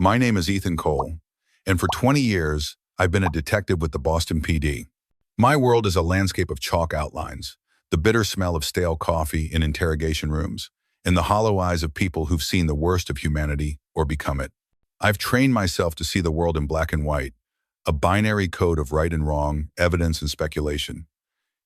My name is Ethan Cole, and for 20 years, I've been a detective with the Boston PD. My world is a landscape of chalk outlines, the bitter smell of stale coffee in interrogation rooms, and the hollow eyes of people who've seen the worst of humanity or become it. I've trained myself to see the world in black and white, a binary code of right and wrong, evidence and speculation.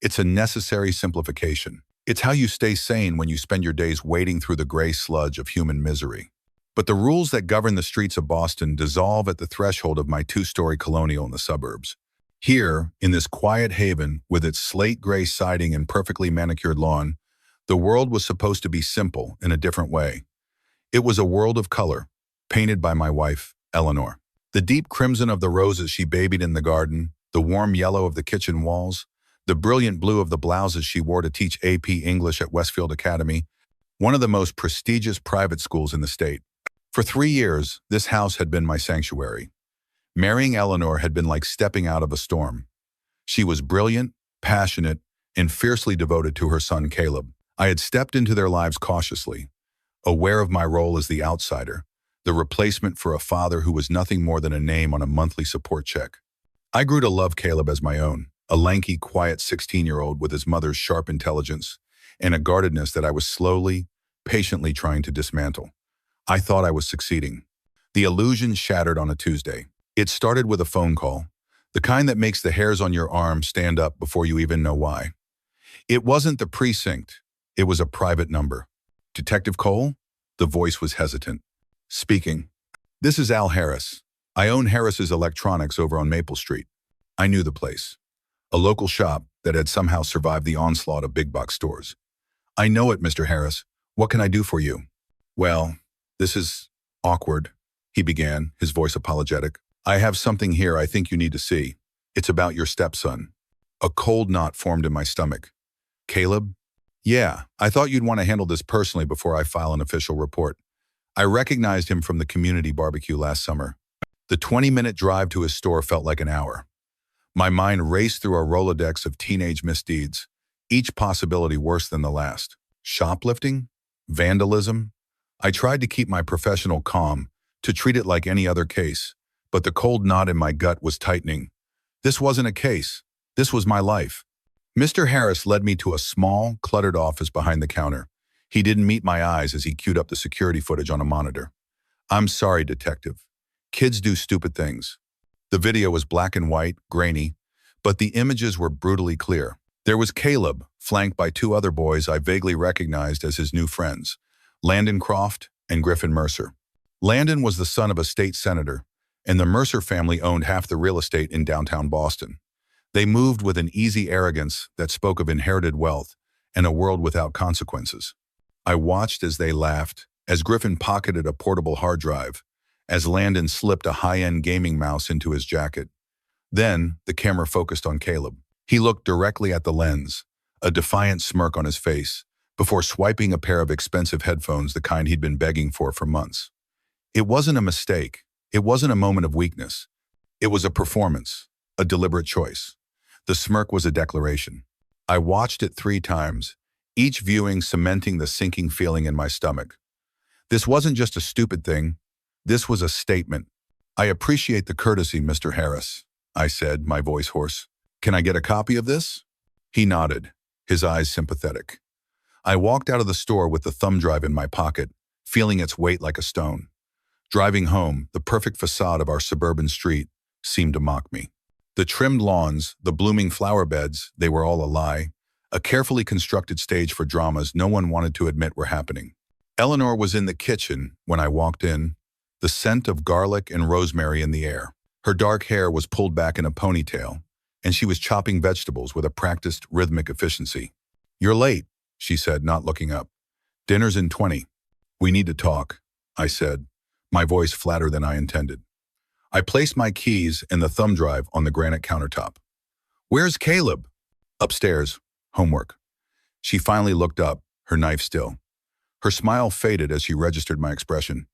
It's a necessary simplification. It's how you stay sane when you spend your days wading through the gray sludge of human misery. But the rules that govern the streets of Boston dissolve at the threshold of my two-story colonial in the suburbs. Here, in this quiet haven with its slate gray siding and perfectly manicured lawn, the world was supposed to be simple in a different way. It was a world of color, painted by my wife, Eleanor. The deep crimson of the roses she babied in the garden, the warm yellow of the kitchen walls, the brilliant blue of the blouses she wore to teach AP English at Westfield Academy, one of the most prestigious private schools in the state. For 3 years, this house had been my sanctuary. Marrying Eleanor had been like stepping out of a storm. She was brilliant, passionate, and fiercely devoted to her son Caleb. I had stepped into their lives cautiously, aware of my role as the outsider, the replacement for a father who was nothing more than a name on a monthly support check. I grew to love Caleb as my own, a lanky, quiet 16-year-old with his mother's sharp intelligence and a guardedness that I was slowly, patiently trying to dismantle. I thought I was succeeding. The illusion shattered on a Tuesday. It started with a phone call, the kind that makes the hairs on your arm stand up before you even know why. It wasn't the precinct. It was a private number. Detective Cole? The voice was hesitant. Speaking. This is Al Harris. I own Harris's Electronics over on Maple Street. I knew the place. A local shop that had somehow survived the onslaught of big box stores. I know it, Mr. Harris. What can I do for you? Well, this is awkward, he began, his voice apologetic. I have something here I think you need to see. It's about your stepson. A cold knot formed in my stomach. Caleb? Yeah, I thought you'd want to handle this personally before I file an official report. I recognized him from the community barbecue last summer. The 20-minute drive to his store felt like an hour. My mind raced through a Rolodex of teenage misdeeds, each possibility worse than the last. Shoplifting? Vandalism? I tried to keep my professional calm, to treat it like any other case, but the cold knot in my gut was tightening. This wasn't a case. This was my life. Mr. Harris led me to a small, cluttered office behind the counter. He didn't meet my eyes as he queued up the security footage on a monitor. I'm sorry, detective. Kids do stupid things. The video was black and white, grainy, but the images were brutally clear. There was Caleb, flanked by 2 other boys I vaguely recognized as his new friends, Landon Croft and Griffin Mercer. Landon was the son of a state senator, and the Mercer family owned half the real estate in downtown Boston. They moved with an easy arrogance that spoke of inherited wealth and a world without consequences. I watched as they laughed, as Griffin pocketed a portable hard drive, as Landon slipped a high-end gaming mouse into his jacket. Then, the camera focused on Caleb. He looked directly at the lens, a defiant smirk on his face, before swiping a pair of expensive headphones, the kind he'd been begging for months. It wasn't a mistake. It wasn't a moment of weakness. It was a performance, a deliberate choice. The smirk was a declaration. I watched it 3 times, each viewing cementing the sinking feeling in my stomach. This wasn't just a stupid thing. This was a statement. I appreciate the courtesy, Mr. Harris, I said, my voice hoarse. Can I get a copy of this? He nodded, his eyes sympathetic. I walked out of the store with the thumb drive in my pocket, feeling its weight like a stone. Driving home, the perfect facade of our suburban street seemed to mock me. The trimmed lawns, the blooming flower beds, they were all a lie, a carefully constructed stage for dramas no one wanted to admit were happening. Eleanor was in the kitchen when I walked in, the scent of garlic and rosemary in the air. Her dark hair was pulled back in a ponytail, and she was chopping vegetables with a practiced rhythmic efficiency. You're late, she said, not looking up. Dinner's in 20. We need to talk, I said, my voice flatter than I intended. I placed my keys and the thumb drive on the granite countertop. Where's Caleb? Upstairs. Homework. She finally looked up, her knife still. Her smile faded as she registered my expression.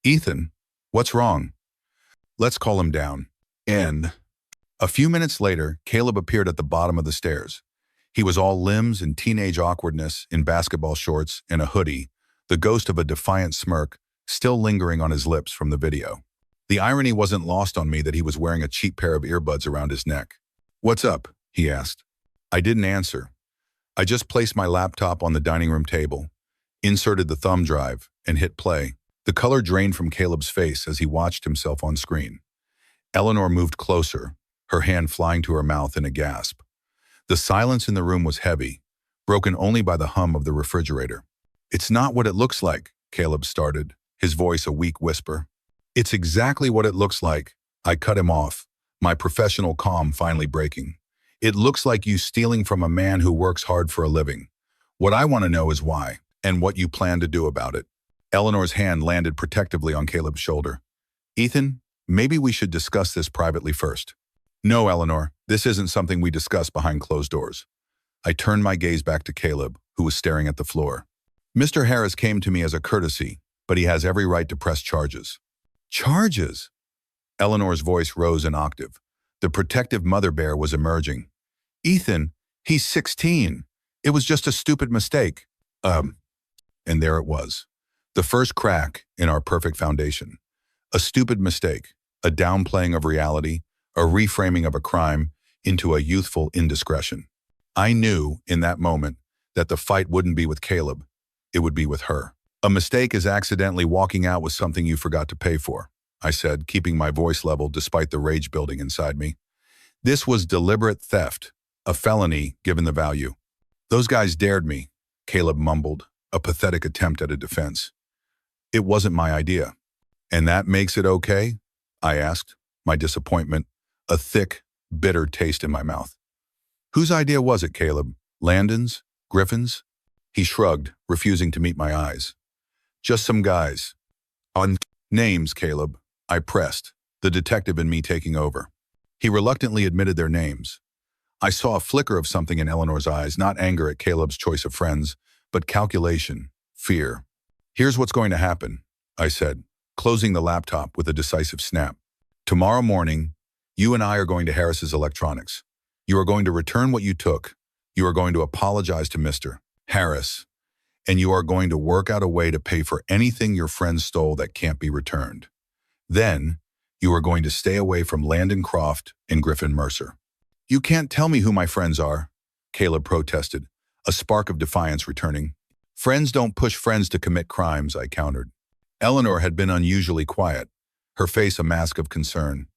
Ethan, what's wrong? Let's call him down. And a few minutes later, Caleb appeared at the bottom of the stairs. He was all limbs and teenage awkwardness in basketball shorts and a hoodie, the ghost of a defiant smirk still lingering on his lips from the video. The irony wasn't lost on me that he was wearing a cheap pair of earbuds around his neck. "What's up?" he asked. I didn't answer. I just placed my laptop on the dining room table, inserted the thumb drive, and hit play. The color drained from Caleb's face as he watched himself on screen. Eleanor moved closer, her hand flying to her mouth in a gasp. The silence in the room was heavy, broken only by the hum of the refrigerator. "It's not what it looks like," Caleb started, his voice a weak whisper. "It's exactly what it looks like." I cut him off, my professional calm finally breaking. "It looks like you stealing from a man who works hard for a living. What I want to know is why, and what you plan to do about it." Eleanor's hand landed protectively on Caleb's shoulder. "Ethan, maybe we should discuss this privately first." "No, Eleanor, this isn't something we discuss behind closed doors." I turned my gaze back to Caleb, who was staring at the floor. "Mr. Harris came to me as a courtesy, but he has every right to press charges." "Charges?" Eleanor's voice rose an octave. The protective mother bear was emerging. "Ethan, he's 16. It was just a stupid mistake." And there it was. The first crack in our perfect foundation. A stupid mistake, a downplaying of reality, a reframing of a crime into a youthful indiscretion. I knew in that moment that the fight wouldn't be with Caleb, it would be with her. "A mistake is accidentally walking out with something you forgot to pay for," I said, keeping my voice level despite the rage building inside me. "This was deliberate theft, a felony given the value." "Those guys dared me," Caleb mumbled, a pathetic attempt at a defense. "It wasn't my idea." "And that makes it okay?" I asked, my disappointment, a thick, bitter taste in my mouth. "Whose idea was it, Caleb? Landon's? Griffin's?" He shrugged, refusing to meet my eyes. "Just some guys." "On names, Caleb," I pressed, the detective in me taking over. He reluctantly admitted their names. I saw a flicker of something in Eleanor's eyes, not anger at Caleb's choice of friends, but calculation, fear. "Here's what's going to happen," I said, closing the laptop with a decisive snap. "Tomorrow morning, you and I are going to Harris's Electronics. You are going to return what you took. You are going to apologize to Mr. Harris. And you are going to work out a way to pay for anything your friends stole that can't be returned. Then, you are going to stay away from Landon Croft and Griffin Mercer." "You can't tell me who my friends are," Caleb protested, a spark of defiance returning. "Friends don't push friends to commit crimes," I countered. Eleanor had been unusually quiet, her face a mask of concern.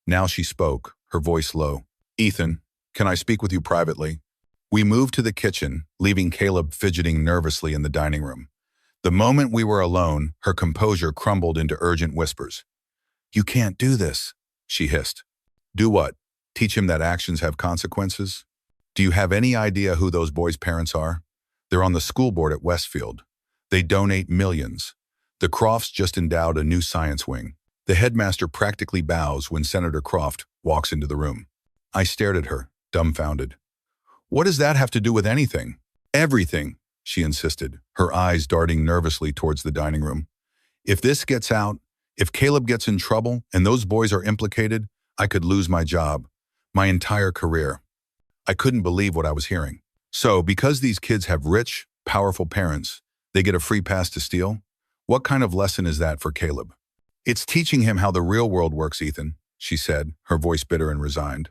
Now she spoke, her voice low. "Ethan, can I speak with you privately?" We moved to the kitchen, leaving Caleb fidgeting nervously in the dining room. The moment we were alone, her composure crumbled into urgent whispers. "You can't do this," she hissed. "Do what? Teach him that actions have consequences? Do you have any idea who those boys' parents are? They're on the school board at Westfield. They donate millions. The Crofts just endowed a new science wing. The headmaster practically bows when Senator Croft walks into the room." I stared at her, dumbfounded. "What does that have to do with anything?" "Everything," she insisted, her eyes darting nervously towards the dining room. "If this gets out, if Caleb gets in trouble and those boys are implicated, I could lose my job, my entire career." I couldn't believe what I was hearing. "So, because these kids have rich, powerful parents, they get a free pass to steal? What kind of lesson is that for Caleb?" "It's teaching him how the real world works, Ethan," she said, her voice bitter and resigned.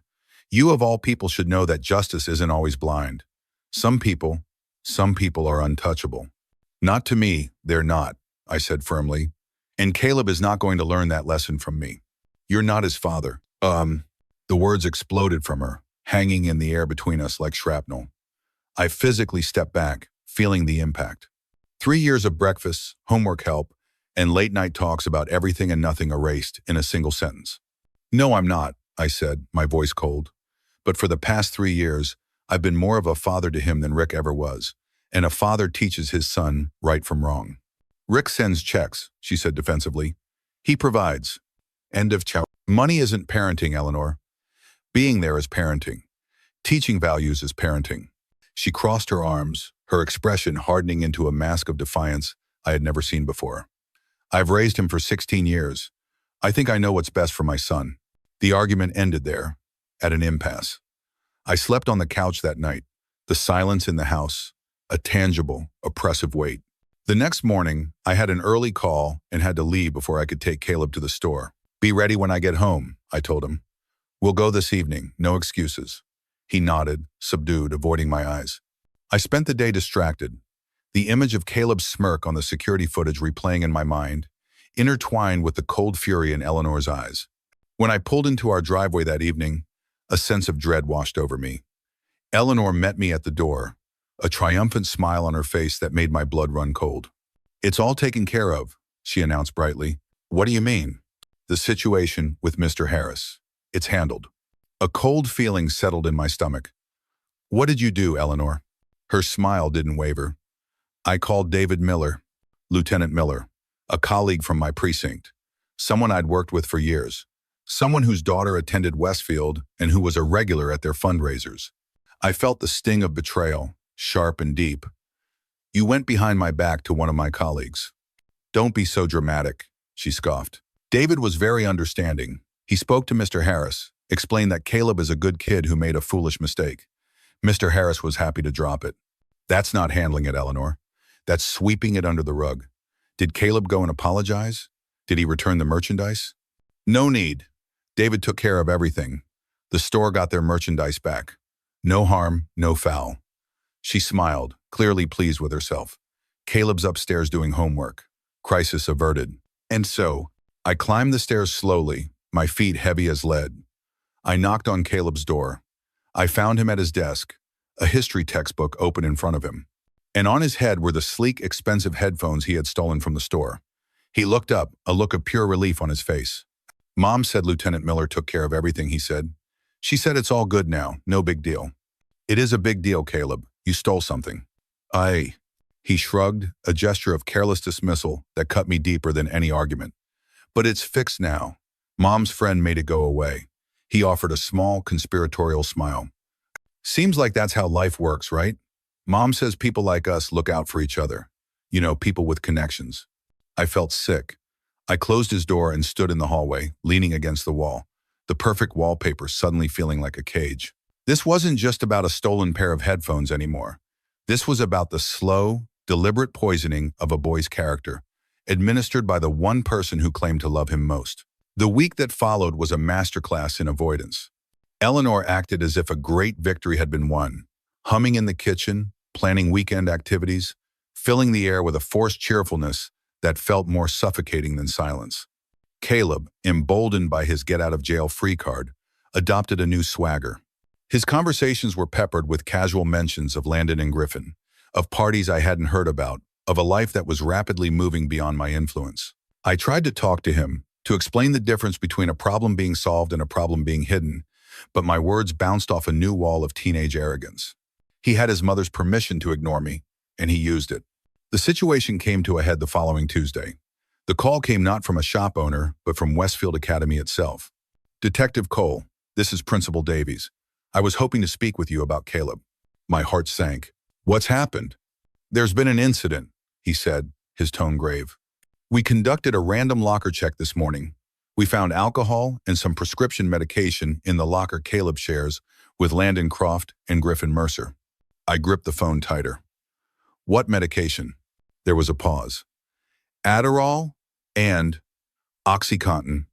"You of all people should know that justice isn't always blind. Some people are untouchable." "Not to me, they're not," I said firmly. "And Caleb is not going to learn that lesson from me. You're not his father." The words exploded from her, hanging in the air between us like shrapnel. I physically stepped back, feeling the impact. 3 years of breakfasts, homework help, and late-night talks about everything and nothing erased in a single sentence. "No, I'm not," I said, my voice cold. "But for the past 3 years, I've been more of a father to him than Rick ever was, and a father teaches his son right from wrong." "Rick sends checks," she said defensively. "He provides. End of chow. Money isn't parenting, Eleanor. Being there is parenting. Teaching values is parenting." She crossed her arms, her expression hardening into a mask of defiance I had never seen before. "I've raised him for 16 years. I think I know what's best for my son." The argument ended there, at an impasse. I slept on the couch that night, the silence in the house, a tangible, oppressive weight. The next morning, I had an early call and had to leave before I could take Caleb to the store. Be ready when I get home, I told him. We'll go this evening, no excuses. He nodded, subdued, avoiding my eyes. I spent the day distracted, the image of Caleb's smirk on the security footage replaying in my mind, intertwined with the cold fury in Eleanor's eyes. When I pulled into our driveway that evening, a sense of dread washed over me. Eleanor met me at the door, a triumphant smile on her face that made my blood run cold. It's all taken care of, she announced brightly. What do you mean? The situation with Mr. Harris. It's handled. A cold feeling settled in my stomach. What did you do, Eleanor? Her smile didn't waver. I called David Miller, Lieutenant Miller, a colleague from my precinct, someone I'd worked with for years, someone whose daughter attended Westfield and who was a regular at their fundraisers. I felt the sting of betrayal, sharp and deep. You went behind my back to one of my colleagues. Don't be so dramatic, she scoffed. David was very understanding. He spoke to Mr. Harris, explained that Caleb is a good kid who made a foolish mistake. Mr. Harris was happy to drop it. That's not handling it, Eleanor. That's sweeping it under the rug. Did Caleb go and apologize? Did he return the merchandise? No need. David took care of everything. The store got their merchandise back. No harm, no foul. She smiled, clearly pleased with herself. Caleb's upstairs doing homework. Crisis averted. And so, I climbed the stairs slowly, my feet heavy as lead. I knocked on Caleb's door. I found him at his desk, a history textbook open in front of him. And on his head were the sleek, expensive headphones he had stolen from the store. He looked up, a look of pure relief on his face. Mom said Lieutenant Miller took care of everything, he said. She said it's all good now, no big deal. It is a big deal, Caleb. You stole something. He shrugged, a gesture of careless dismissal that cut me deeper than any argument. But it's fixed now. Mom's friend made it go away. He offered a small, conspiratorial smile. Seems like that's how life works, right? Mom says people like us look out for each other. You know, people with connections. I felt sick. I closed his door and stood in the hallway, leaning against the wall, the perfect wallpaper suddenly feeling like a cage. This wasn't just about a stolen pair of headphones anymore. This was about the slow, deliberate poisoning of a boy's character, administered by the one person who claimed to love him most. The week that followed was a masterclass in avoidance. Eleanor acted as if a great victory had been won, humming in the kitchen, planning weekend activities, filling the air with a forced cheerfulness that felt more suffocating than silence. Caleb, emboldened by his get-out-of-jail-free card, adopted a new swagger. His conversations were peppered with casual mentions of Landon and Griffin, of parties I hadn't heard about, of a life that was rapidly moving beyond my influence. I tried to talk to him, to explain the difference between a problem being solved and a problem being hidden, but my words bounced off a new wall of teenage arrogance. He had his mother's permission to ignore me, and he used it. The situation came to a head the following Tuesday. The call came not from a shop owner, but from Westfield Academy itself. Detective Cole, this is Principal Davies. I was hoping to speak with you about Caleb. My heart sank. What's happened? There's been an incident, he said, his tone grave. We conducted a random locker check this morning. We found alcohol and some prescription medication in the locker Caleb shares with Landon Croft and Griffin Mercer. I gripped the phone tighter. What medication? There was a pause. Adderall and OxyContin.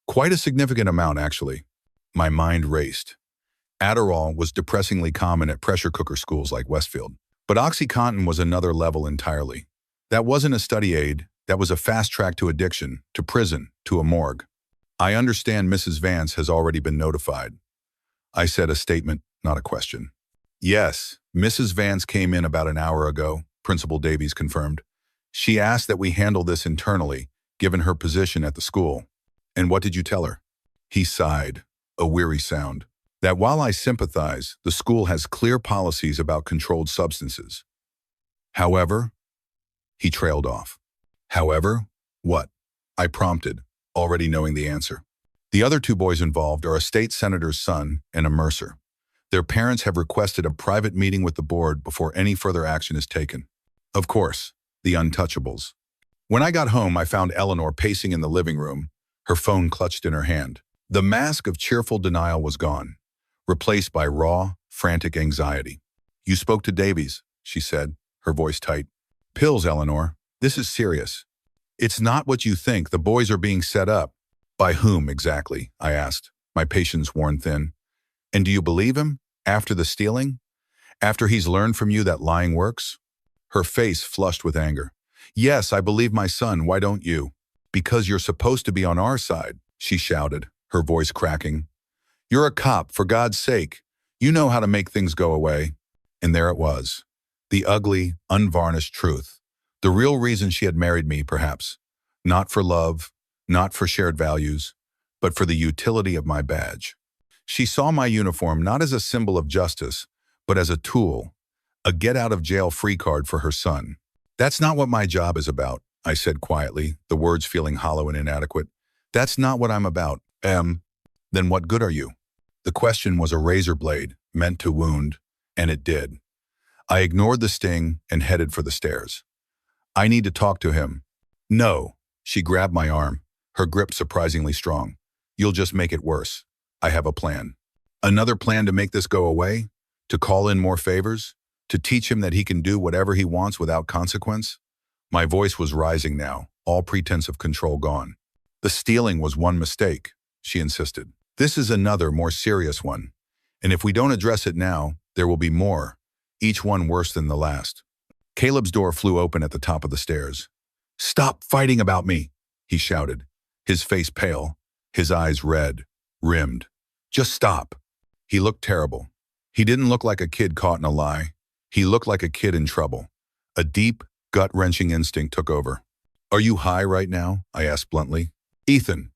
Quite a significant amount, actually. My mind raced. Adderall was depressingly common at pressure cooker schools like Westfield. But OxyContin was another level entirely. That wasn't a study aid. That was a fast track to addiction, to prison, to a morgue. I understand Mrs. Vance has already been notified. I said a statement, not a question. Yes, Mrs. Vance came in about an hour ago, Principal Davies confirmed. She asked that we handle this internally, given her position at the school. And what did you tell her? He sighed, a weary sound. That while I sympathize, the school has clear policies about controlled substances. However, he trailed off. However, what? I prompted, already knowing the answer. The other two boys involved are a state senator's son and a Mercer. Their parents have requested a private meeting with the board before any further action is taken. Of course, the untouchables. When I got home, I found Eleanor pacing in the living room, her phone clutched in her hand. The mask of cheerful denial was gone, replaced by raw, frantic anxiety. You spoke to Davies, she said, her voice tight. Pills, Eleanor. This is serious. It's not what you think. The boys are being set up. By whom exactly? I asked, my patience worn thin. And do you believe him? After the stealing? After he's learned from you that lying works? Her face flushed with anger. Yes, I believe my son. Why don't you? Because you're supposed to be on our side, she shouted, her voice cracking. You're a cop, for God's sake. You know how to make things go away. And there it was. The ugly, unvarnished truth. The real reason she had married me, perhaps. Not for love, not for shared values, but for the utility of my badge. She saw my uniform not as a symbol of justice, but as a tool, a get-out-of-jail-free card for her son. That's not what my job is about, I said quietly, the words feeling hollow and inadequate. That's not what I'm about. Then what good are you? The question was a razor blade, meant to wound, and it did. I ignored the sting and headed for the stairs. I need to talk to him. No, she grabbed my arm, her grip surprisingly strong. You'll just make it worse. I have a plan. Another plan to make this go away? To call in more favors? To teach him that he can do whatever he wants without consequence? My voice was rising now, all pretense of control gone. The stealing was one mistake, she insisted. This is another, more serious one. And if we don't address it now, there will be more, each one worse than the last. Caleb's door flew open at the top of the stairs. Stop fighting about me, he shouted, his face pale, his eyes red, rimmed. Just stop. He looked terrible. He didn't look like a kid caught in a lie. He looked like a kid in trouble. A deep, gut-wrenching instinct took over. Are you high right now? I asked bluntly. Ethan,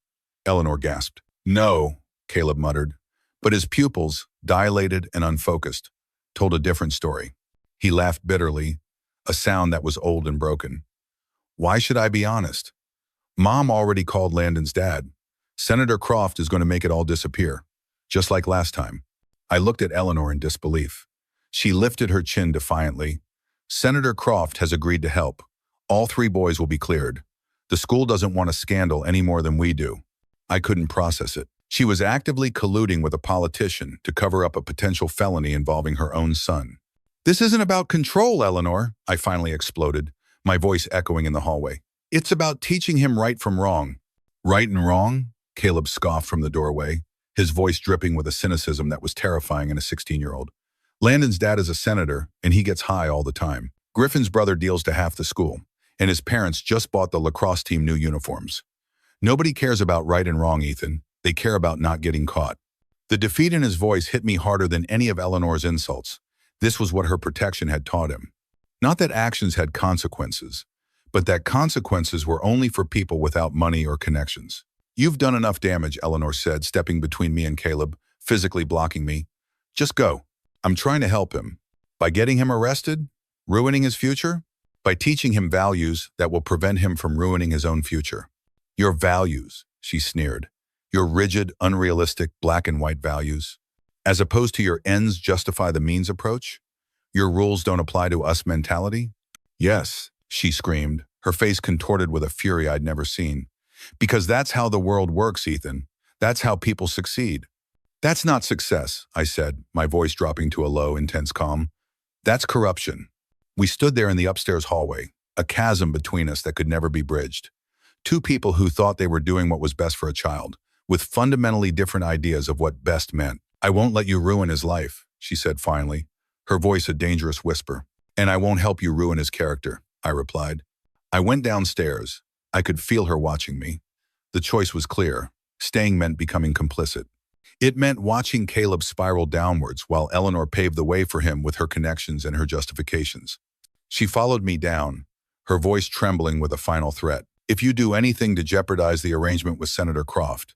Eleanor gasped. No, Caleb muttered, but his pupils, dilated and unfocused, told a different story. He laughed bitterly, a sound that was old and broken. Why should I be honest? Mom already called Landon's dad. Senator Croft is going to make it all disappear, just like last time. I looked at Eleanor in disbelief. She lifted her chin defiantly. Senator Croft has agreed to help. All 3 boys will be cleared. The school doesn't want a scandal any more than we do. I couldn't process it. She was actively colluding with a politician to cover up a potential felony involving her own son. This isn't about control, Eleanor, I finally exploded, my voice echoing in the hallway. It's about teaching him right from wrong. Right and wrong? Caleb scoffed from the doorway, his voice dripping with a cynicism that was terrifying in a 16-year-old. Landon's dad is a senator, and he gets high all the time. Griffin's brother deals to half the school, and his parents just bought the lacrosse team new uniforms. Nobody cares about right and wrong, Ethan. They care about not getting caught. The defeat in his voice hit me harder than any of Eleanor's insults. This was what her protection had taught him. Not that actions had consequences, but that consequences were only for people without money or connections. You've done enough damage, Eleanor said, stepping between me and Caleb, physically blocking me. Just go. I'm trying to help him. By getting him arrested? Ruining his future? By teaching him values that will prevent him from ruining his own future. Your values, she sneered. Your rigid, unrealistic, black and white values. As opposed to your ends justify the means approach? Your rules don't apply to us mentality? Yes, she screamed, her face contorted with a fury I'd never seen. Because that's how the world works, Ethan. That's how people succeed. That's not success, I said, my voice dropping to a low, intense calm. That's corruption. We stood there in the upstairs hallway, a chasm between us that could never be bridged. 2 people who thought they were doing what was best for a child, with fundamentally different ideas of what best meant. I won't let you ruin his life, she said finally, her voice a dangerous whisper. And I won't help you ruin his character, I replied. I went downstairs. I could feel her watching me. The choice was clear. Staying meant becoming complicit. It meant watching Caleb spiral downwards while Eleanor paved the way for him with her connections and her justifications. She followed me down, her voice trembling with a final threat. If you do anything to jeopardize the arrangement with Senator Croft,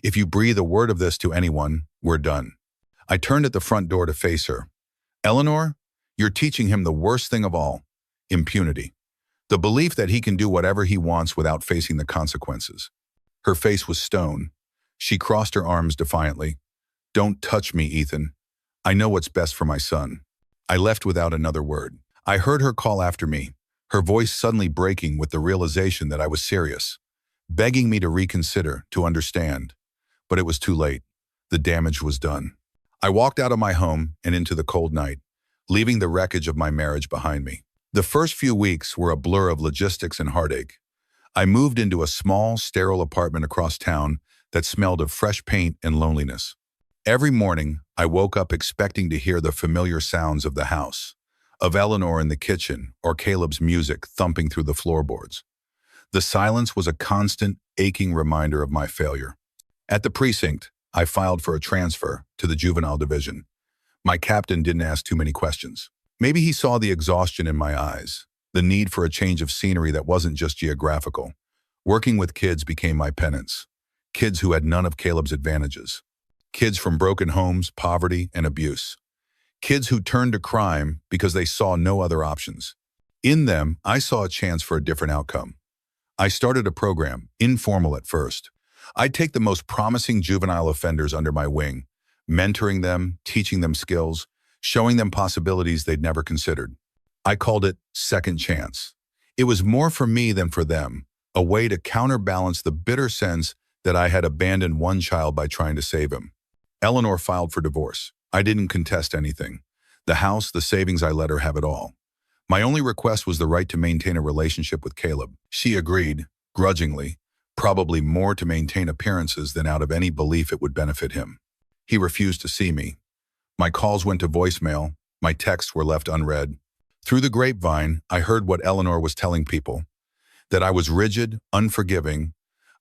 if you breathe a word of this to anyone, we're done. I turned at the front door to face her. Eleanor, you're teaching him the worst thing of all, impunity. The belief that he can do whatever he wants without facing the consequences. Her face was stone. She crossed her arms defiantly. Don't touch me, Ethan. I know what's best for my son. I left without another word. I heard her call after me, her voice suddenly breaking with the realization that I was serious, begging me to reconsider, to understand. But it was too late. The damage was done. I walked out of my home and into the cold night, leaving the wreckage of my marriage behind me. The first few weeks were a blur of logistics and heartache. I moved into a small, sterile apartment across town that smelled of fresh paint and loneliness. Every morning, I woke up expecting to hear the familiar sounds of the house, of Eleanor in the kitchen or Caleb's music thumping through the floorboards. The silence was a constant, aching reminder of my failure. At the precinct, I filed for a transfer to the juvenile division. My captain didn't ask too many questions. Maybe he saw the exhaustion in my eyes, the need for a change of scenery that wasn't just geographical. Working with kids became my penance. Kids who had none of Caleb's advantages. Kids from broken homes, poverty, and abuse. Kids who turned to crime because they saw no other options. In them, I saw a chance for a different outcome. I started a program, informal at first. I'd take the most promising juvenile offenders under my wing, mentoring them, teaching them skills, showing them possibilities they'd never considered. I called it Second Chance. It was more for me than for them, a way to counterbalance the bitter sense that I had abandoned one child by trying to save him. Eleanor filed for divorce. I didn't contest anything. The house, the savings, I let her have it all. My only request was the right to maintain a relationship with Caleb. She agreed, grudgingly, probably more to maintain appearances than out of any belief it would benefit him. He refused to see me. My calls went to voicemail. My texts were left unread. Through the grapevine, I heard what Eleanor was telling people, that I was rigid, unforgiving,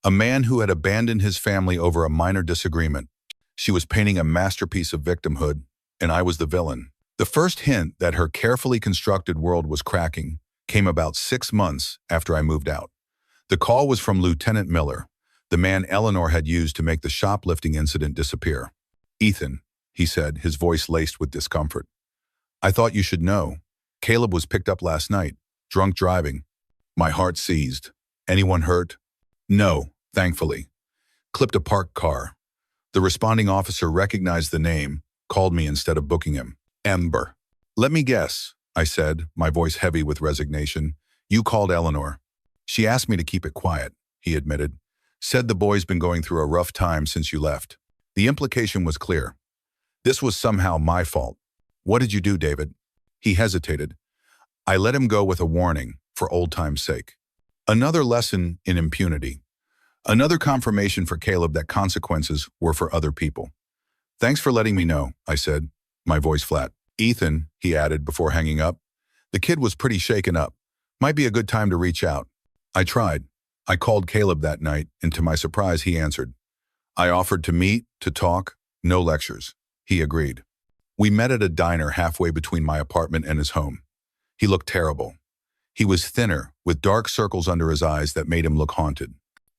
a man who had abandoned his family over a minor disagreement. She was painting a masterpiece of victimhood, and I was the villain. The first hint that her carefully constructed world was cracking came about 6 months after I moved out. The call was from Lieutenant Miller, the man Eleanor had used to make the shoplifting incident disappear. "Ethan," he said, his voice laced with discomfort. "I thought you should know. Caleb was picked up last night, drunk driving." My heart seized. "Anyone hurt?" "No, thankfully." "Clipped a parked car." The responding officer recognized the name, called me instead of booking him. "Ember." "Let me guess," I said, my voice heavy with resignation. "You called Eleanor." "She asked me to keep it quiet," he admitted. "Said the boy's been going through a rough time since you left." The implication was clear. This was somehow my fault. "What did you do, David?" He hesitated. "I let him go with a warning, for old time's sake." Another lesson in impunity. Another confirmation for Caleb that consequences were for other people. "Thanks for letting me know," I said, my voice flat. "Ethan," he added before hanging up. "The kid was pretty shaken up. Might be a good time to reach out." I tried. I called Caleb that night, and to my surprise, he answered. I offered to meet, to talk, no lectures. He agreed. We met at a diner halfway between my apartment and his home. He looked terrible. He was thinner, with dark circles under his eyes that made him look haunted.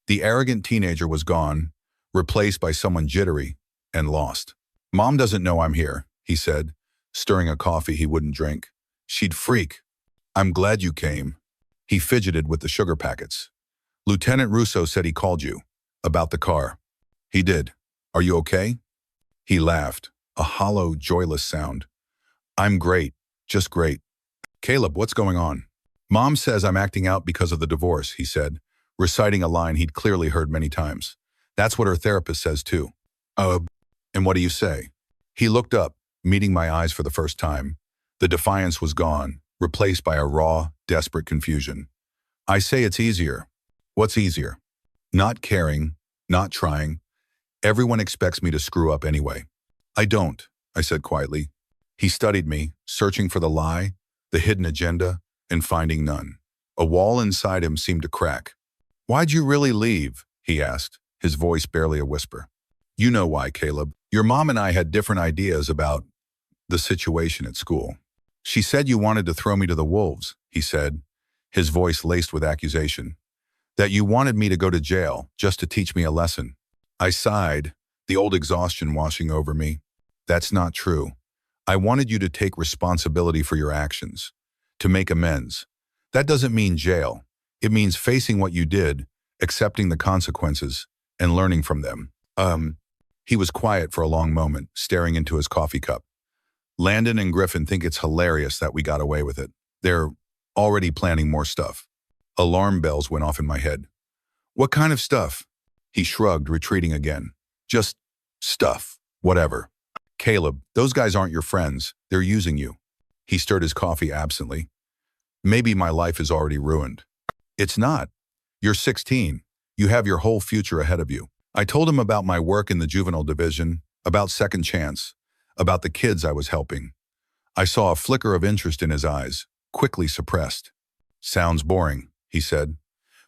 The arrogant teenager was gone, replaced by someone jittery and lost. "Mom doesn't know I'm here," he said, stirring a coffee he wouldn't drink. "She'd freak." "I'm glad you came." He fidgeted with the sugar packets. "Lieutenant Russo said he called you. About the car." "He did. Are you okay?" He laughed, a hollow, joyless sound. "I'm great. Just great." "Caleb, what's going on?" "Mom says I'm acting out because of the divorce," he said, reciting a line he'd clearly heard many times. "That's what her therapist says too." And what do you say?" He looked up, meeting my eyes for the first time. The defiance was gone, replaced by a raw, desperate confusion. "I say it's easier." "What's easier?" "Not caring, not trying. Everyone expects me to screw up anyway." "I don't," I said quietly. He studied me, searching for the lie, the hidden agenda, and finding none. A wall inside him seemed to crack. "Why'd you really leave?" he asked, his voice barely a whisper. "You know why, Caleb. Your mom and I had different ideas about the situation at school. She said you wanted to throw me to the wolves," he said, his voice laced with accusation. "That you wanted me to go to jail just to teach me a lesson." I sighed, the old exhaustion washing over me. "That's not true. I wanted you to take responsibility for your actions, to make amends. That doesn't mean jail. It means facing what you did, accepting the consequences, and learning from them." He was quiet for a long moment, staring into his coffee cup. "Landon and Griffin think it's hilarious that we got away with it. They're already planning more stuff." Alarm bells went off in my head. "What kind of stuff?" He shrugged, retreating again. "Just stuff. Whatever." "Caleb, those guys aren't your friends. They're using you." He stirred his coffee absently. "Maybe my life is already ruined." "It's not. You're 16. You have your whole future ahead of you. I told him about my work in the juvenile division, about Second Chance, about the kids I was helping. I saw a flicker of interest in his eyes, quickly suppressed. "Sounds boring," he said,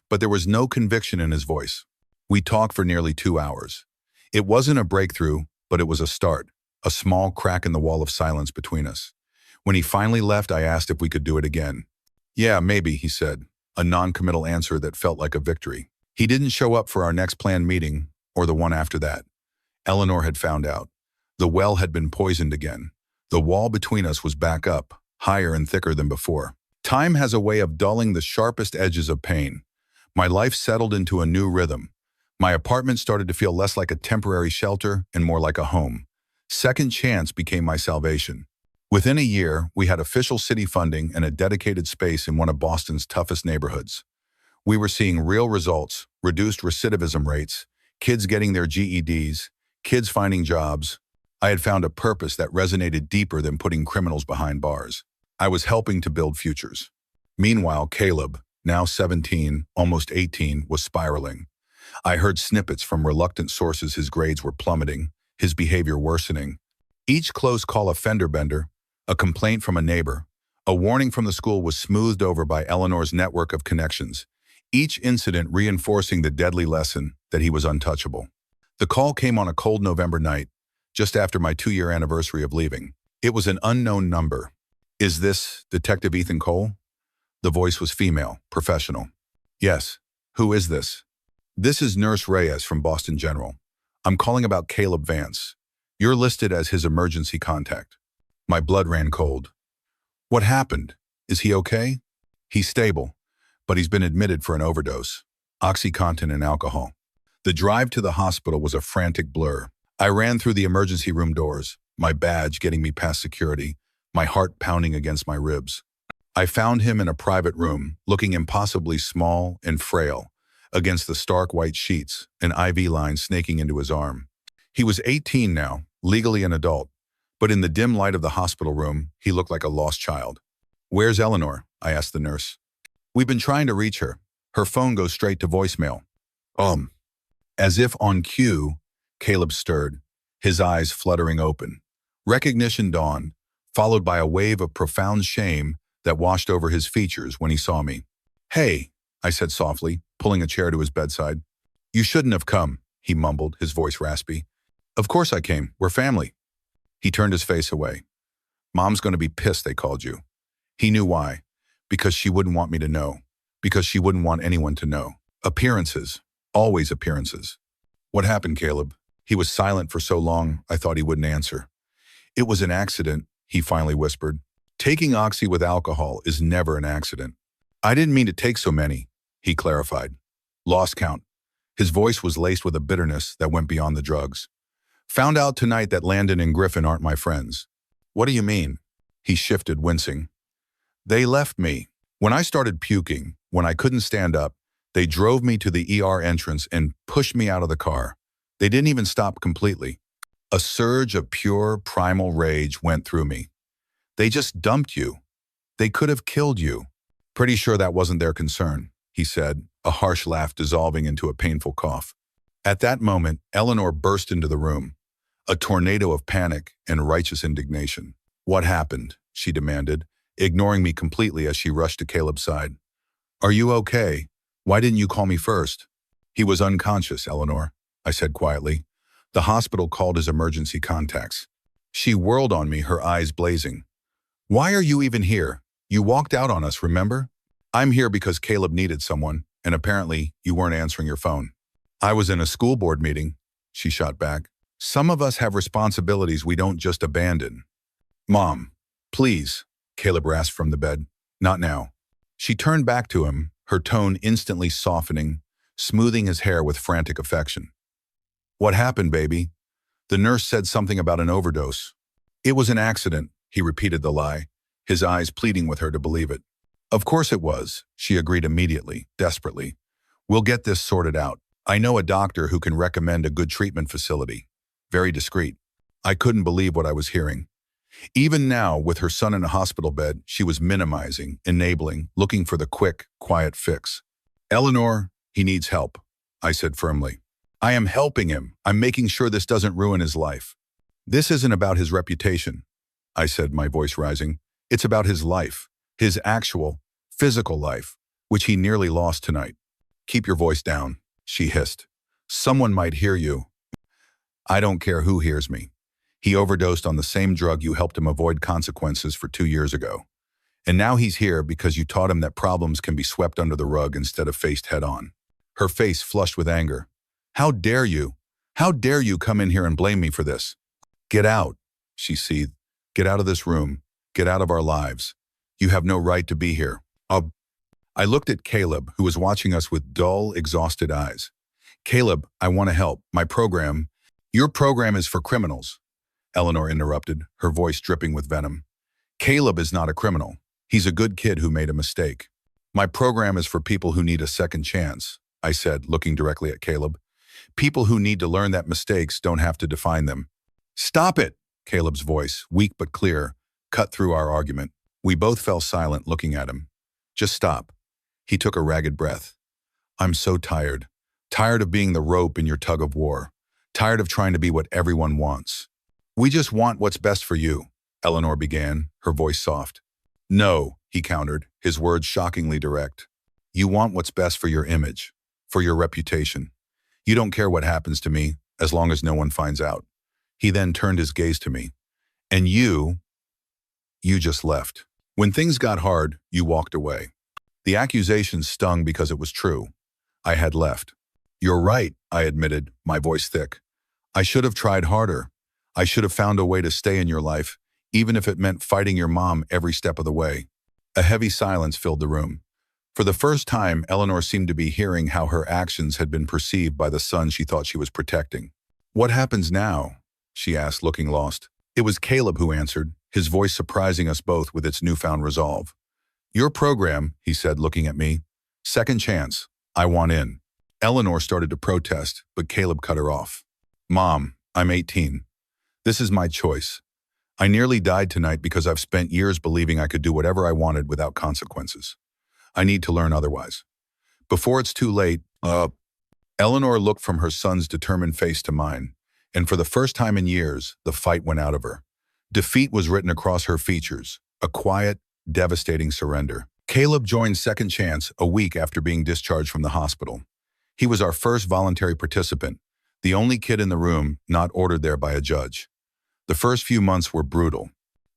but there was no conviction in his voice. We talked for nearly 2 hours. It wasn't a breakthrough, but it was a start, a small crack in the wall of silence between us. When he finally left, I asked if we could do it again. "Yeah, maybe," he said, a non-committal answer that felt like a victory. He didn't show up for our next planned meeting, or the one after that. Eleanor had found out. The well had been poisoned again. The wall between us was back up, higher and thicker than before. Time has a way of dulling the sharpest edges of pain. My life settled into a new rhythm. My apartment started to feel less like a temporary shelter and more like a home. Second Chance became my salvation. Within a year, we had official city funding and a dedicated space in one of Boston's toughest neighborhoods. We were seeing real results, reduced recidivism rates, kids getting their GEDs, kids finding jobs. I had found a purpose that resonated deeper than putting criminals behind bars. I was helping to build futures. Meanwhile, Caleb, now 17, almost 18, was spiraling. I heard snippets from reluctant sources his grades were plummeting, his behavior worsening. Each close call a fender bender, a complaint from a neighbor, a warning from the school was smoothed over by Eleanor's network of connections, each incident reinforcing the deadly lesson that he was untouchable. The call came on a cold November night, just after my 2-year anniversary of leaving. It was an unknown number. "Is this Detective Ethan Cole?" The voice was female, professional. "Yes. Who is this?" "This is Nurse Reyes from Boston General. I'm calling about Caleb Vance. You're listed as his emergency contact." My blood ran cold. "What happened? Is he okay?" "He's stable, but he's been admitted for an overdose. OxyContin and alcohol." The drive to the hospital was a frantic blur. I ran through the emergency room doors, my badge getting me past security, my heart pounding against my ribs. I found him in a private room, looking impossibly small and frail, against the stark white sheets, an IV line snaking into his arm. He was 18 now, legally an adult, but in the dim light of the hospital room, he looked like a lost child. "Where's Eleanor?" I asked the nurse. "We've been trying to reach her. Her phone goes straight to voicemail." As if on cue, Caleb stirred, his eyes fluttering open. Recognition dawned, followed by a wave of profound shame that washed over his features when he saw me. "Hey," I said softly, pulling a chair to his bedside. "You shouldn't have come," he mumbled, his voice raspy. "Of course I came. We're family." He turned his face away. "Mom's going to be pissed they called you." He knew why. Because she wouldn't want me to know. Because she wouldn't want anyone to know. Appearances. Always appearances. "What happened, Caleb?" He was silent for so long, I thought he wouldn't answer. "It was an accident," he finally whispered. "Taking oxy with alcohol is never an accident." "I didn't mean to take so many," he clarified. "Lost count." His voice was laced with a bitterness that went beyond the drugs. "Found out tonight that Landon and Griffin aren't my friends." "What do you mean?" He shifted, wincing. "They left me. When I started puking, when I couldn't stand up, they drove me to the ER entrance and pushed me out of the car. They didn't even stop completely." A surge of pure, primal rage went through me. "They just dumped you. They could have killed you." "Pretty sure that wasn't their concern," he said, a harsh laugh dissolving into a painful cough. At that moment, Eleanor burst into the room, a tornado of panic and righteous indignation. "What happened?" she demanded, ignoring me completely as she rushed to Caleb's side. "Are you okay? Why didn't you call me first?" "He was unconscious, Eleanor," I said quietly. "The hospital called his emergency contacts." She whirled on me, her eyes blazing. "Why are you even here? You walked out on us, remember?" "I'm here because Caleb needed someone, and apparently you weren't answering your phone." "I was in a school board meeting," she shot back. "Some of us have responsibilities we don't just abandon." "Mom, please," Caleb rasped from the bed. "Not now." She turned back to him, her tone instantly softening, smoothing his hair with frantic affection. "What happened, baby?" "The nurse said something about an overdose." "It was an accident," he repeated the lie, his eyes pleading with her to believe it. "Of course it was," she agreed immediately, desperately. "We'll get this sorted out. I know a doctor who can recommend a good treatment facility." Very discreet. I couldn't believe what I was hearing. Even now, with her son in a hospital bed, she was minimizing, enabling, looking for the quick, quiet fix. "Eleanor, he needs help," I said firmly. I am helping him. I'm making sure this doesn't ruin his life. This isn't about his reputation, I said, my voice rising. It's about his life, his actual, physical life, which he nearly lost tonight. Keep your voice down, she hissed. Someone might hear you. I don't care who hears me. He overdosed on the same drug you helped him avoid consequences for 2 years ago. And now he's here because you taught him that problems can be swept under the rug instead of faced head on. Her face flushed with anger. How dare you? How dare you come in here and blame me for this? Get out, she seethed. Get out of this room. Get out of our lives. You have no right to be here. I looked at Caleb, who was watching us with dull, exhausted eyes. Caleb, I want to help. My program. Your program is for criminals, Eleanor interrupted, her voice dripping with venom. Caleb is not a criminal. He's a good kid who made a mistake. My program is for people who need a second chance, I said, looking directly at Caleb. People who need to learn that mistakes don't have to define them. Stop it, Caleb's voice, weak but clear, cut through our argument. We both fell silent, looking at him. Just stop. He took a ragged breath. I'm so tired. Tired of being the rope in your tug of war. Tired of trying to be what everyone wants. We just want what's best for you, Eleanor began, her voice soft. No, he countered, his words shockingly direct. You want what's best for your image, for your reputation. You don't care what happens to me, as long as no one finds out. He then turned his gaze to me. And you just left. When things got hard, you walked away. The accusations stung because it was true. I had left. You're right, I admitted, my voice thick. I should have tried harder. I should have found a way to stay in your life, even if it meant fighting your mom every step of the way. A heavy silence filled the room. For the first time, Eleanor seemed to be hearing how her actions had been perceived by the son she thought she was protecting. What happens now? She asked, looking lost. It was Caleb who answered, his voice surprising us both with its newfound resolve. Your program, he said, looking at me. Second chance. I want in. Eleanor started to protest, but Caleb cut her off. Mom, I'm 18. This is my choice. I nearly died tonight because I've spent years believing I could do whatever I wanted without consequences. I need to learn otherwise. Before it's too late, Eleanor looked from her son's determined face to mine, and for the first time in years, the fight went out of her. Defeat was written across her features, a quiet, devastating surrender. Caleb joined Second Chance a week after being discharged from the hospital. He was our first voluntary participant, the only kid in the room not ordered there by a judge. The first few months were brutal.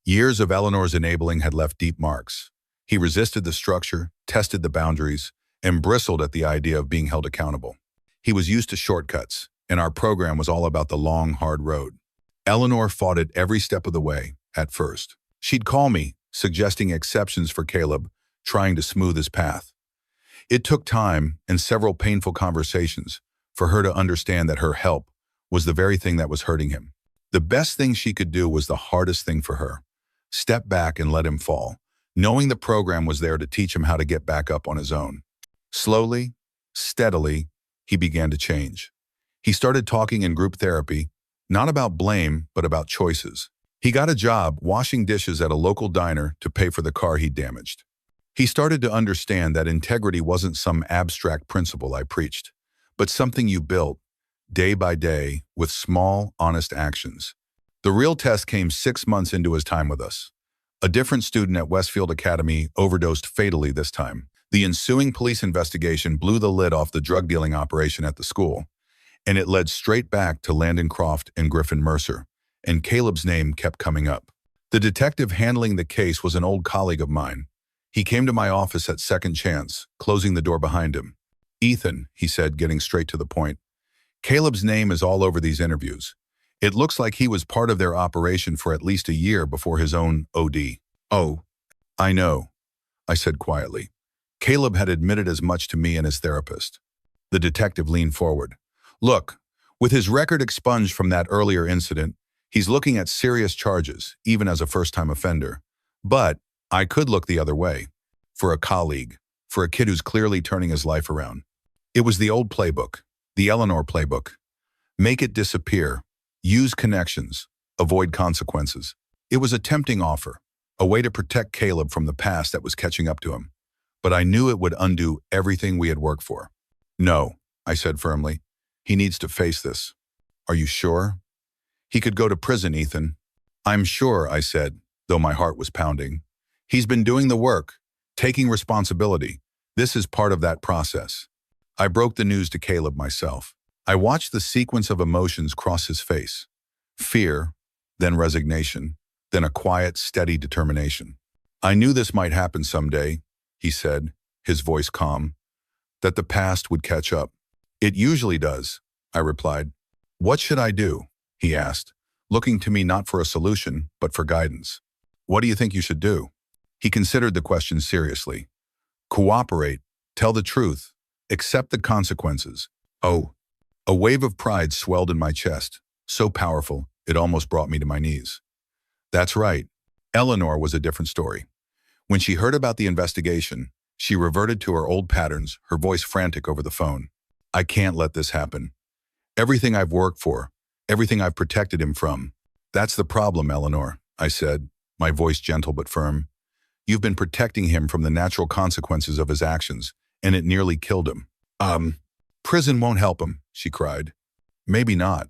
Years of Eleanor's enabling had left deep marks. He resisted the structure, tested the boundaries, and bristled at the idea of being held accountable. He was used to shortcuts, and our program was all about the long, hard road. Eleanor fought it every step of the way, at first. She'd call me, suggesting exceptions for Caleb, trying to smooth his path. It took time and several painful conversations for her to understand that her help was the very thing that was hurting him. The best thing she could do was the hardest thing for her. Step back and let him fall, knowing the program was there to teach him how to get back up on his own. Slowly, steadily, he began to change. He started talking in group therapy, not about blame, but about choices. He got a job washing dishes at a local diner to pay for the car he'd damaged. He started to understand that integrity wasn't some abstract principle I preached, but something you built, day by day, with small, honest actions. The real test came 6 months into his time with us. A different student at Westfield Academy overdosed fatally this time. The ensuing police investigation blew the lid off the drug dealing operation at the school, and it led straight back to Landon Croft and Griffin Mercer, and Caleb's name kept coming up. The detective handling the case was an old colleague of mine. He came to my office at Second Chance, closing the door behind him. Ethan, he said, getting straight to the point. Caleb's name is all over these interviews. It looks like he was part of their operation for at least a year before his own OD. Oh, I know, I said quietly. Caleb had admitted as much to me and his therapist. The detective leaned forward. Look, with his record expunged from that earlier incident, he's looking at serious charges, even as a first-time offender. But I could look the other way. For a colleague, for a kid who's clearly turning his life around. It was the old playbook, the Eleanor playbook. Make it disappear. Use connections. Avoid consequences. It was a tempting offer, a way to protect Caleb from the past that was catching up to him. But I knew it would undo everything we had worked for. No, I said firmly. He needs to face this. Are you sure? He could go to prison, Ethan. I'm sure, I said, though my heart was pounding. He's been doing the work, taking responsibility. This is part of that process. I broke the news to Caleb myself. I watched the sequence of emotions cross his face. Fear, then resignation, then a quiet, steady determination. I knew this might happen someday, he said, his voice calm, that the past would catch up. It usually does, I replied. What should I do? He asked, looking to me not for a solution, but for guidance. What do you think you should do? He considered the question seriously. Cooperate, tell the truth, accept the consequences. Oh, a wave of pride swelled in my chest, so powerful it almost brought me to my knees. That's right. Eleanor was a different story. When she heard about the investigation, she reverted to her old patterns, her voice frantic over the phone. I can't let this happen. Everything I've worked for, everything I've protected him from. That's the problem, Eleanor, I said, my voice gentle but firm. You've been protecting him from the natural consequences of his actions, and it nearly killed him. Prison won't help him, she cried. Maybe not,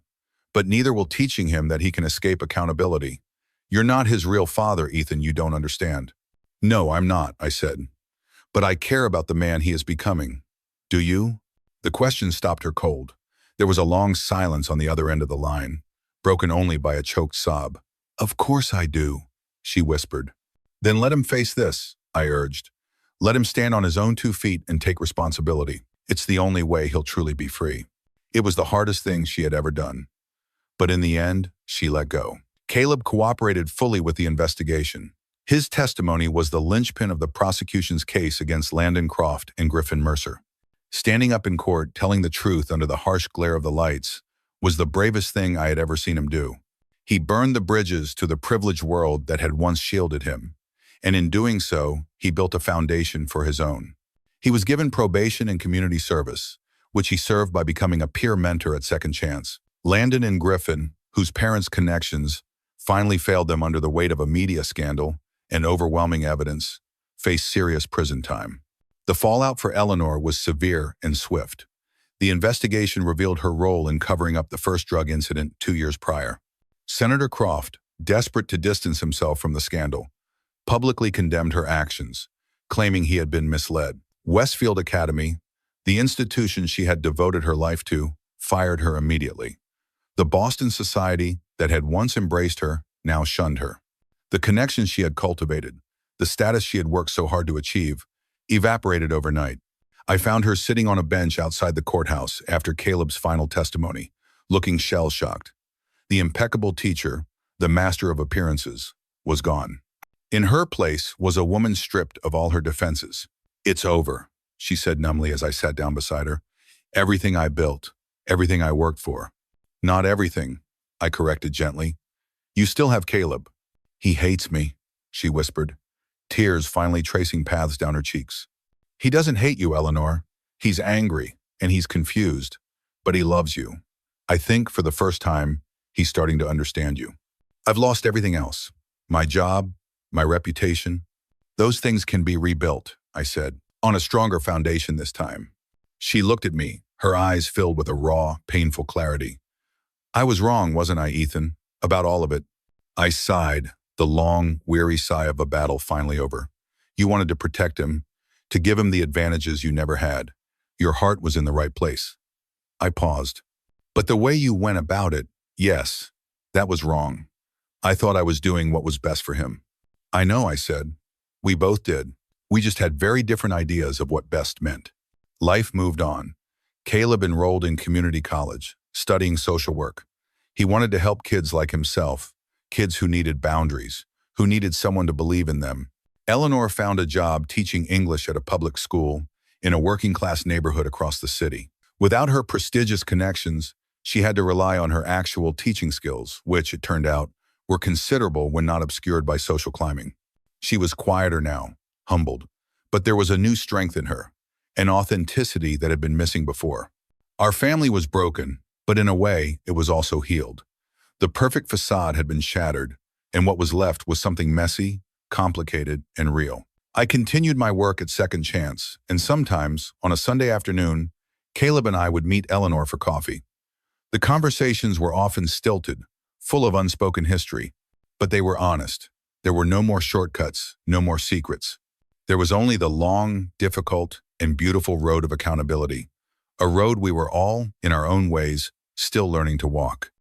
but neither will teaching him that he can escape accountability. You're not his real father, Ethan, you don't understand. No, I'm not, I said. But I care about the man he is becoming. Do you? The question stopped her cold. There was a long silence on the other end of the line, broken only by a choked sob. Of course I do, she whispered. Then let him face this, I urged. Let him stand on his own 2 feet and take responsibility. It's the only way he'll truly be free. It was the hardest thing she had ever done. But in the end, she let go. Caleb cooperated fully with the investigation. His testimony was the linchpin of the prosecution's case against Landon Croft and Griffin Mercer. Standing up in court, telling the truth under the harsh glare of the lights, was the bravest thing I had ever seen him do. He burned the bridges to the privileged world that had once shielded him, and in doing so, he built a foundation for his own. He was given probation and community service, which he served by becoming a peer mentor at Second Chance. Landon and Griffin, whose parents' connections finally failed them under the weight of a media scandal and overwhelming evidence, faced serious prison time. The fallout for Eleanor was severe and swift. The investigation revealed her role in covering up the first drug incident 2 years prior. Senator Croft, desperate to distance himself from the scandal, publicly condemned her actions, claiming he had been misled. Westfield Academy, the institution she had devoted her life to, fired her immediately. The Boston Society that had once embraced her now shunned her. The connections she had cultivated, the status she had worked so hard to achieve, evaporated overnight. I found her sitting on a bench outside the courthouse after Caleb's final testimony, looking shell-shocked. The impeccable teacher, the master of appearances, was gone. In her place was a woman stripped of all her defenses. It's over, she said numbly as I sat down beside her. Everything I built, everything I worked for. Not everything, I corrected gently. You still have Caleb. He hates me, she whispered, tears finally tracing paths down her cheeks. He doesn't hate you, Eleanor. He's angry, and he's confused, but he loves you. I think, for the first time, he's starting to understand you. I've lost everything else. My job, my reputation. Those things can be rebuilt, I said, on a stronger foundation this time. She looked at me, her eyes filled with a raw, painful clarity. I was wrong, wasn't I, Ethan? About all of it. I sighed, the long, weary sigh of a battle finally over. You wanted to protect him, to give him the advantages you never had. Your heart was in the right place. I paused. But the way you went about it, yes, that was wrong. I thought I was doing what was best for him. I know, I said. We both did. We just had very different ideas of what best meant. Life moved on. Caleb enrolled in community college, studying social work. He wanted to help kids like himself, kids who needed boundaries, who needed someone to believe in them. Eleanor found a job teaching English at a public school in a working-class neighborhood across the city. Without her prestigious connections, she had to rely on her actual teaching skills, which, it turned out, were considerable when not obscured by social climbing. She was quieter now, humbled, but there was a new strength in her, an authenticity that had been missing before. Our family was broken, but in a way, it was also healed. The perfect facade had been shattered, and what was left was something messy, complicated, and real. I continued my work at Second Chance, and sometimes, on a Sunday afternoon, Caleb and I would meet Eleanor for coffee. The conversations were often stilted, full of unspoken history, but they were honest. There were no more shortcuts, no more secrets. There was only the long, difficult, and beautiful road of accountability, a road we were all, in our own ways, still learning to walk.